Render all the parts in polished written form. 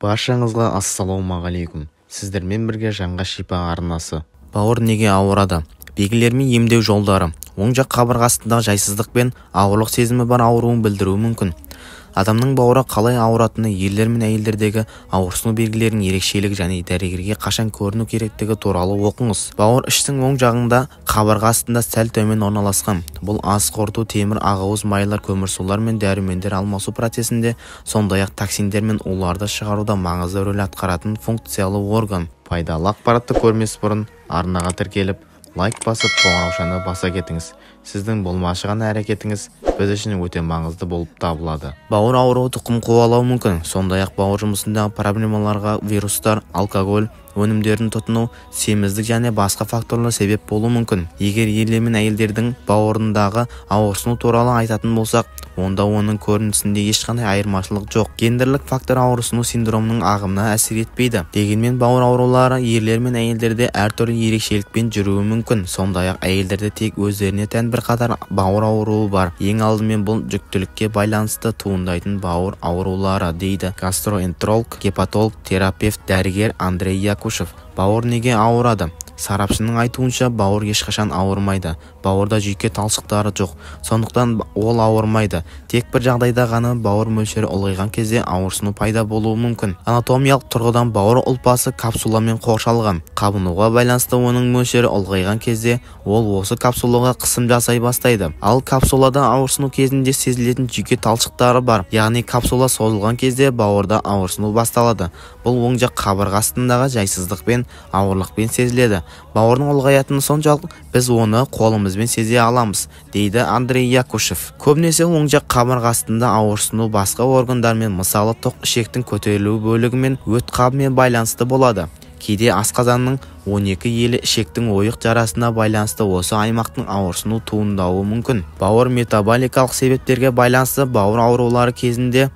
Баршаңызға ассалаумағалейкум. Сіздермен бірге жанға шипа арнасы. Бауыр неге ауырады? Белгілер мен емдеу жолдары. Оң жақ қабырғасындағы жайсыздық пен ауырлық сезімі бар ауруын білдіруі мүмкін. Адамның бауыры қалай ауыратыны, ерлер мен әйелдердегі ауырсыну белгілерінің ерекшелігі және дәрігерге қашан көріну керектігі туралы оқыңыз. Бауыр іштің оң жағында қабырға астында сәл төмен орналасқан. Бұл ас қорыту, темір, ақуыз, майлар, көмірсулар мен дәрумендер алмасу процесінде, сондай-ақ токсиндер мен уларды шығаруда маңызды рөл атқаратын функциялы орган. Пайдалы ақпаратты көрмес бұрын арнаға тіркеліп, лайк басып, қоңыраушаны баса кетіңіз. Сіздің болмашыған әрекетіңіз біз үшін өте маңызды болып табылады. Бауыр ауруы тұқым қуалауы мүмкін. Сондай-ақ бауыр жұмысындағы проблемаларға вирустар, алкоголь өнімдерін тұтыну, семіздік және басқа факторлар себеп болуы мүмкін. Егер ерлер мен әйелдердің бауырындағы ауырсыну туралы айтатын болсақ, онда оның көрінісінде ешқандай айырмашылық жоқ. Гендерлік фактор ауырсыну синдромының ағымына әсер етпейді. Дегенмен бауыр аурулары ерлер мен әйелдерде әртүрлі ерекшелікпен жүруі мүмкін. Сондай-ақ әйелдерде тек өздеріне тән бірқатар бауыр ауруы бар. Ең алдымен бұл жүктілікке байланысты туындайтын бауыр аурулары, дейді гастроэнтеролог, гепатолог, терапевт, дәрігер Андрей Якушев. Бауыр неге ауырады? Сарапшының айтуынша, бауыр ешқашан ауырмайды. Бауырда жүйке талшықтары жоқ. Сондықтан ол ауырмайды. Тек бір жағдайда ғана бауыр мөлшері ұлғайған кезде ауырсыну пайда болуы мүмкін. Анатомиялық тұрғыдан бауыр ұлпасы капсуламен қоршалған. Қабынуға байланысты оның мөлшері ұлғайған кезде ол осы капсулаға қысым жасай бастайды. Ал капсулада ауырсыну кезінде сезілетін жүйке талшықтары бар. Яғни капсула созылған кезде бауырда ауырсыну басталады. Бұл оң жақ қабырға астындағы жайсыздық пен ауырлықпен сезіледі. Бауырдың ұлғаятыны соншалық, біз оны қолымызбен сезе аламыз, дейді Андрей Якушев. Көбінесе оң жақ қабырға астында ауырсыну басқа органдармен, мысалы тоқ ішектің көтерілу бөлігімен, өт қабымен байланысты болады. Кейде асқазанның 12 елі ішектің ойық жарасына байланысты осы аймақтың ауырсыну туындауы мүмкін. Бауыр метаболикалық себептерге байланысты бауыр аурулары кезінде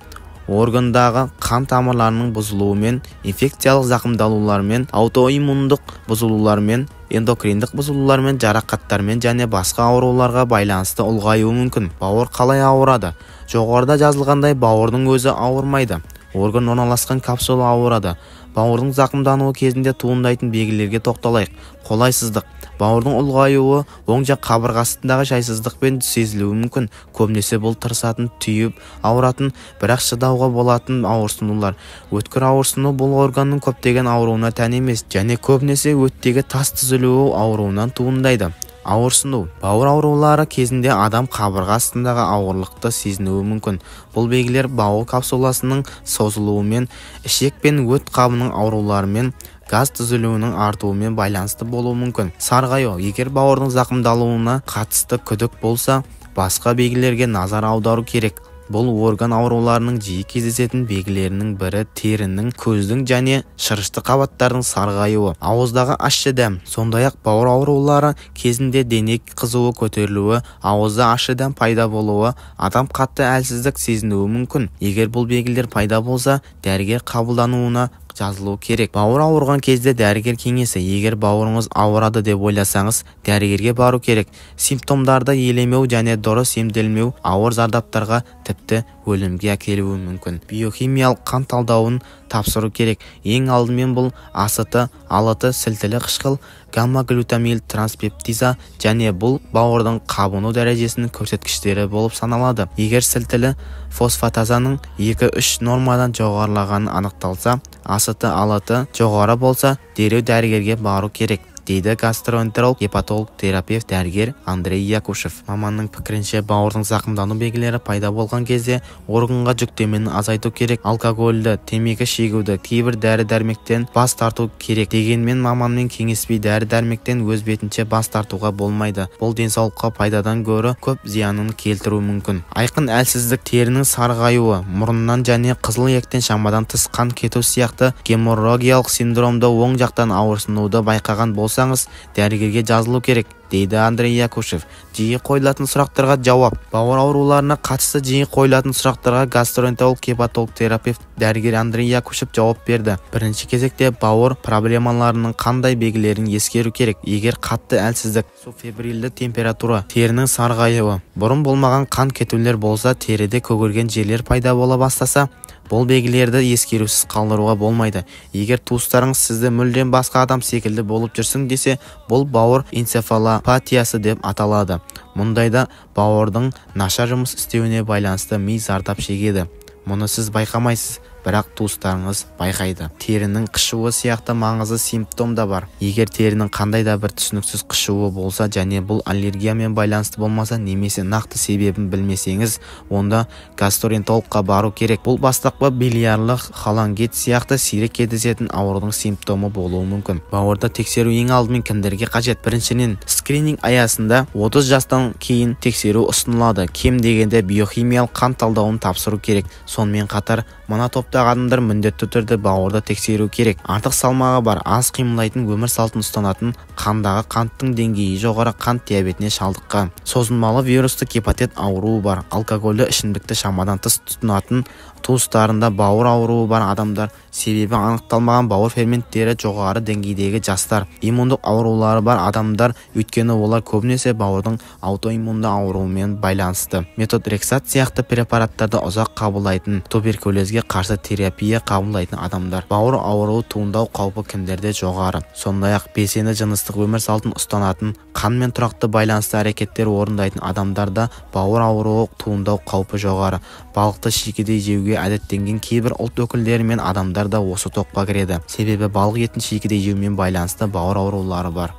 органдағы қан тамырларының бұзылуымен, инфекциялық зақымдалулармен, аутоиммундық бұзылулармен, эндокриндік бұзылулармен, жарақаттармен және басқа ауруларға байланысты ұлғаюы мүмкін. Бауыр қалай ауырады? Жоғарыда жазылғандай бауырдың өзі ауырмайды. Орган орналасқан капсула ауырады. Бауырдың зақымдануы кезінде туындайтын белгілерге тоқталайық. Қолайсыздық. Бауырдың ұлғаюы оң жақ қабырға астындағы жайсыздықпен сезілуі мүмкін. Көбінесе бұл тырысатын, түйіп ауыратын, бірақ шыдауға болатын ауырсынулар. Өткір ауырсыну бұл органның көптеген ауруына тән емес, және көбінесе өттегі тас түзілуі ауруынан туындайды. Ауырсыну. Бауыр аурулары кезінде адам қабырға астындағы ауырлықты сезінуі мүмкін. Бұл белгілер бауыр капсуласының созылуымен, ішек пен өт қабының ауруларымен, газ түзілуінің артуымен байланысты болуы мүмкін. Сарғаю. Егер бауырдың зақымдалуына қатысты күдік болса, басқа белгілерге назар аудару керек. Бұл орган ауруларының жиі кездесетін белгілерінің бірі терінің, көздің және шырышты қабаттардың сарғаюы, ауыздағы ащы дәм. Сондай-ақ бауыр аурулары кезінде дене қызуы көтерілуі, ауызда ащы дәм пайда болуы, адам қатты әлсіздік сезінуі мүмкін. Егер бұл белгілер пайда болса, дәрігер қабылдануына жазылу керек. Бауыр ауырған кезде дәрігер кеңесі. Егер бауырыңыз ауырады деп ойласаңыз, дәрігерге бару керек. Симптомдарды елемеу және дұрыс емделмеу ауыр зардаптарға, тіпті өлімге әкелуі мүмкін. Биохимиялық қан талдауын тапсыру керек. Ең алдымен бұл АСТ, АЛТ, сілтілі қышқыл, гамма-глютамил транспептиза және бұл бауырдың қабыну дәрежесінің көрсеткіштері болып саналады. Егер сілтілі фосфатазаның 2-3 нормадан жоғарылағаны анықталса, АСТ, АЛТ жоғары болса, дереу дәрігерге бару керек, дейді гастроэнтеролог, гепатолог, терапевт, дәрігер Андрей Якушев. Маманның пікірінше, бауырдың зақымдану белгілері пайда болған кезде органға жүктемені азайту керек. Алкогольді, темекі шегуді, кейбір дәрі-дәрмектен бас тарту керек. Дегенмен маманмен кеңеспей дәрі-дәрмектен өз бетінше бас тартуға болмайды. Бұл денсаулыққа пайдадан гөрі көп зиянын келтіруі мүмкін. Айқын әлсіздік, терінің сарғаюы, мұрыннан және қызыл ектен шамадан тыс қан кету сияқты геморрагиялық синдромда оң жақтан ауырсынуды байқаған болсаңыз, дәрігерге жазылу керек, дейді Андрей Якушев. Жиі қойылатын сұрақтарға жауап. Бауыр ауруларына қатысты жиі қойылатын сұрақтарға гастроэнтеролог, гепатолог, терапевт, дәрігер Андрей Якушев жауап берді. Бірінші кезекте бауыр проблемаларының қандай белгілерін ескеру керек? Егер қатты әлсіздік, субфебрильді температура, терінің сарғаюы, бұрын болмаған қан кетулер болса, теріде көгерген жерлер пайда бола бастаса, Бұл белгілерді ескерусіз қалдыруға болмайды. Егер туыстарыңыз сізді мүлдем басқа адам секілді болып жүрсің десе, бұл бауыр энцефалопатиясы деп аталады. Мұндайда бауырдың нашар жұмыс істеуіне байланысты ми зардап шегеді. Мұны сіз байқамайсыз, бірақ туыстарыңыз байқайды. Терінің қышуы сияқты маңызды симптом да бар. Егер терінің қандай да бір түсініксіз қышуы болса және бұл аллергиямен байланысты болмаса, немесе нақты себебін білмесеңіз, онда гастроэнтерологқа бару керек. Бұл бастапқы билиарлық холангит сияқты сирек кездесетін аурудың симптомы болуы мүмкін. Бауырды тексеру ең алдымен кімдерге қажет? Біріншіден, скрининг аясында 30 жастан кейін тексеру ұсынылады. Кем дегенде биохимиялық қан талдауын тапсыру керек. Сонымен қатар, мына топтағы адамдар міндетті түрде бауырды тексеру керек. Артық салмағы бар, аз қимылдайтын, өмір салтын ұстанатын, қандағы қанттың деңгейі жоғары, қант диабетіне шалдыққан, созылмалы вирусты гепатит ауруы бар, алкогольді ішімдікті шамадан тыс тұтынатын, туыстарында бауыр ауруы бар адамдар, себебі анықталмаған бауыр ферменттері жоғары деңгейдегі жастар, иммундық аурулары бар адамдар, өйткені олар көбінесе бауырдың аутоиммунды ауруымен байланысты. Метотрексат сияқты препараттарды ұзақ қабылдайтын, туберкулезге қарсы терапия қабылдайтын адамдар. Бауыр ауруы туындау қаупі кімдерде жоғары. Сондай-ақ белсенді жыныстық өмір салтын ұстанатын, қанмен тұрақты байланысты әрекеттер орындайтын адамдарда бауыр ауруы туындау қаупі жоғары. Балықты шикідей жеуге әдеттенген кейбір ұлт өкілдері мен адамдар да осы топқа кіреді. Себебі балық етін шикідей жеумен байланысты бауыр аурулары бар.